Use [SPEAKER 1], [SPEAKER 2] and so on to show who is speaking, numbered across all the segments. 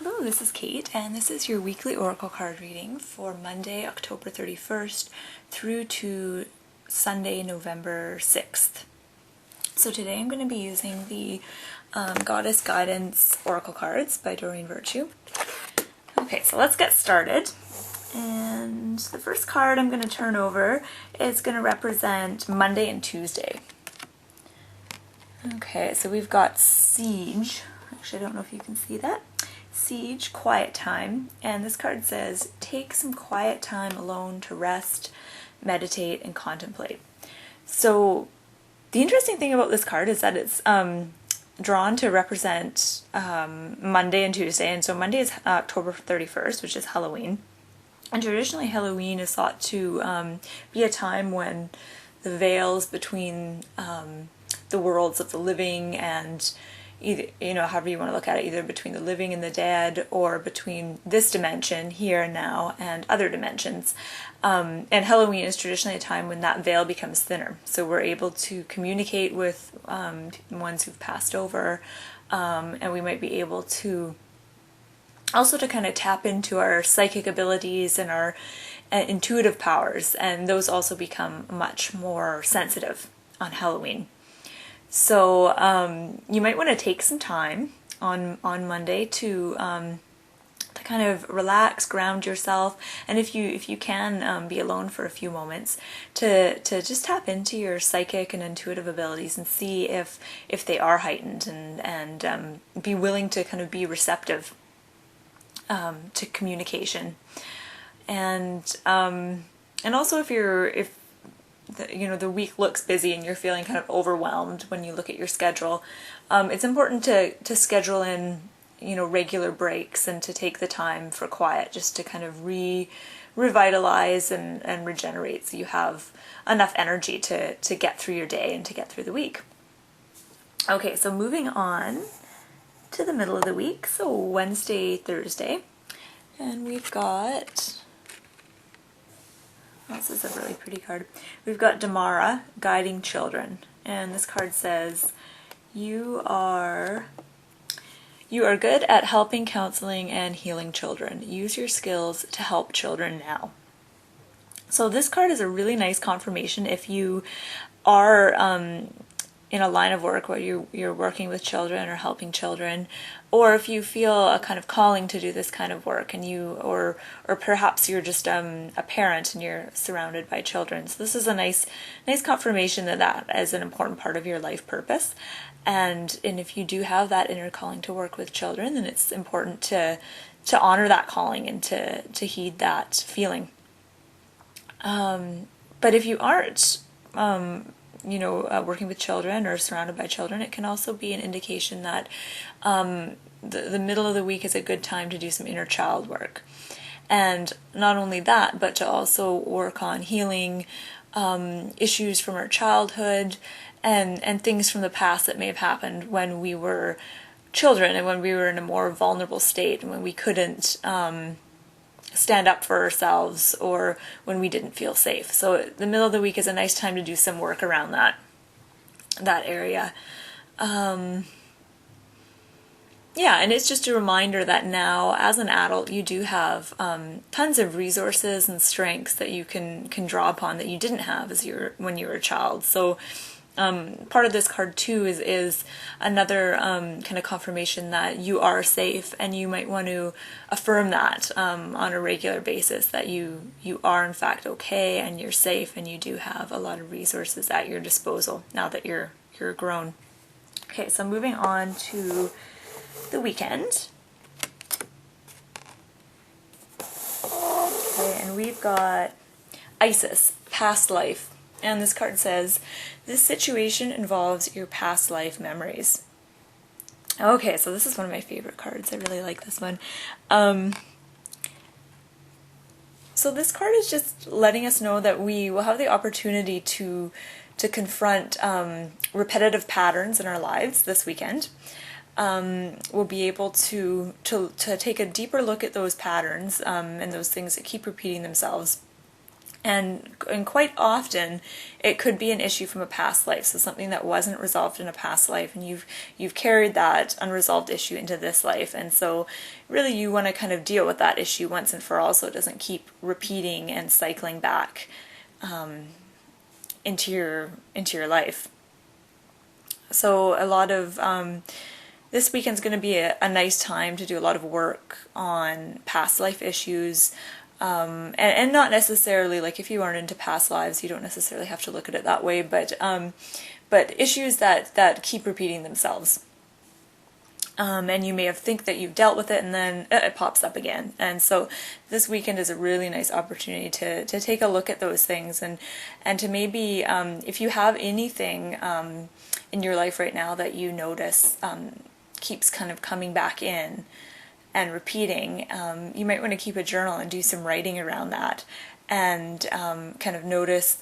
[SPEAKER 1] Hello, this is Kate, and this is your weekly oracle card reading for Monday, October 31st through to Sunday, November 6th. So today I'm going to be using the Goddess Guidance Oracle cards by Doreen Virtue. Okay, so let's get started. And the first card I'm going to turn over is going to represent Monday and Tuesday. Okay, so we've got Siege. Actually, I don't know if you can see that. Siege, quiet time, and this card says, take some quiet time alone to rest, meditate, and contemplate. So the interesting thing about this card is that it's drawn to represent Monday and Tuesday, and so Monday is October 31st, which is Halloween. And traditionally Halloween is thought to be a time when the veils between the worlds of the living and either, however you want to look at it, either between the living and the dead, or between this dimension, here and now, and other dimensions. And Halloween is traditionally a time when that veil becomes thinner. So we're able to communicate with ones who've passed over, and we might be able to also to kind of tap into our psychic abilities and our intuitive powers, and those also become much more sensitive on Halloween. So you might want to take some time on Monday to kind of relax, ground yourself, and if you can be alone for a few moments to just tap into your psychic and intuitive abilities and see if they are heightened, and be willing to kind of be receptive to communication, and also if the week looks busy and you're feeling kind of overwhelmed when you look at your schedule, it's important to schedule in regular breaks and to take the time for quiet, just to kind of revitalize and regenerate, so you have enough energy to get through your day and to get through the week. Okay, so moving on to the middle of the week, so Wednesday, Thursday, and we've got, this is a really pretty card. We've got Damara, Guiding Children, and this card says, you are good at helping, counseling, and healing children. Use your skills to help children now. So this card is a really nice confirmation if you are in a line of work where you're working with children or helping children, or if you feel a kind of calling to do this kind of work, and or perhaps you're just a parent and you're surrounded by children. So this is a nice confirmation that is an important part of your life purpose. And if you do have that inner calling to work with children, then it's important to honor that calling and to heed that feeling. But if you aren't working with children or surrounded by children, it can also be an indication that the middle of the week is a good time to do some inner child work. And not only that, but to also work on healing issues from our childhood and things from the past that may have happened when we were children and when we were in a more vulnerable state and when we couldn't stand up for ourselves, or when we didn't feel safe. So the middle of the week is a nice time to do some work around that area. And it's just a reminder that now, as an adult, you do have tons of resources and strengths that you can draw upon that you didn't have when you were a child. So part of this card too is another kind of confirmation that you are safe, and you might want to affirm that on a regular basis, that you are in fact okay and you're safe, and you do have a lot of resources at your disposal now that you're grown. Okay, so moving on to the weekend. Okay, and we've got Isis, past life. And this card says, this situation involves your past life memories. Okay, so this is one of my favorite cards. I really like this one. So this card is just letting us know that we will have the opportunity to confront repetitive patterns in our lives this weekend. We'll be able to take a deeper look at those patterns and those things that keep repeating themselves, And quite often it could be an issue from a past life, so something that wasn't resolved in a past life, and you've carried that unresolved issue into this life, and so really you want to kind of deal with that issue once and for all so it doesn't keep repeating and cycling back into your life. So a lot of this weekend's going to be a nice time to do a lot of work on past life issues. And not necessarily, like, if you aren't into past lives, you don't necessarily have to look at it that way, but issues that keep repeating themselves. And you may have think that you've dealt with it, and then it pops up again. And so this weekend is a really nice opportunity to take a look at those things, and to maybe, if you have anything in your life right now that you notice keeps kind of coming back in and repeating, you might want to keep a journal and do some writing around that, and kind of notice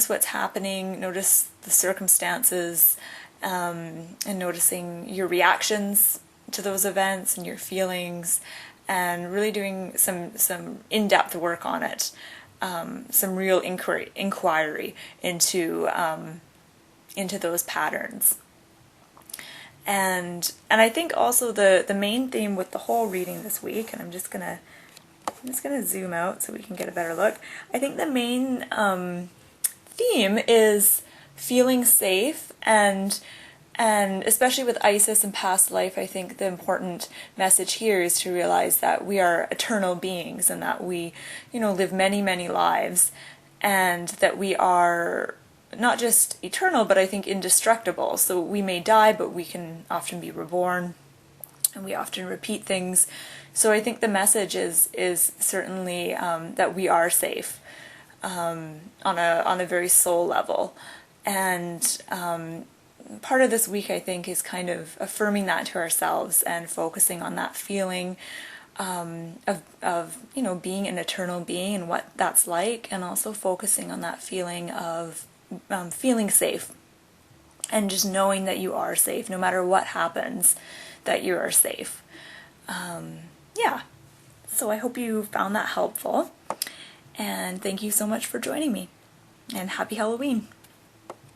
[SPEAKER 1] what's happening, notice the circumstances, and noticing your reactions to those events and your feelings, and really doing some in-depth work on it, some real inquiry into those patterns. And I think also the main theme with the whole reading this week, and I'm just gonna zoom out so we can get a better look. I think the main theme is feeling safe, and especially with Isis and past life, I think the important message here is to realize that we are eternal beings, and that we, live many, many lives, and that we are not just eternal, but I think indestructible. So we may die, but we can often be reborn, and we often repeat things. So I think the message is certainly that we are safe on a very soul level. And part of this week, I think, is kind of affirming that to ourselves and focusing on that feeling of being an eternal being and what that's like, and also focusing on that feeling of feeling safe, and just knowing that you are safe no matter what happens, that you are safe. Yeah, so I hope you found that helpful, and thank you so much for joining me, and happy Halloween.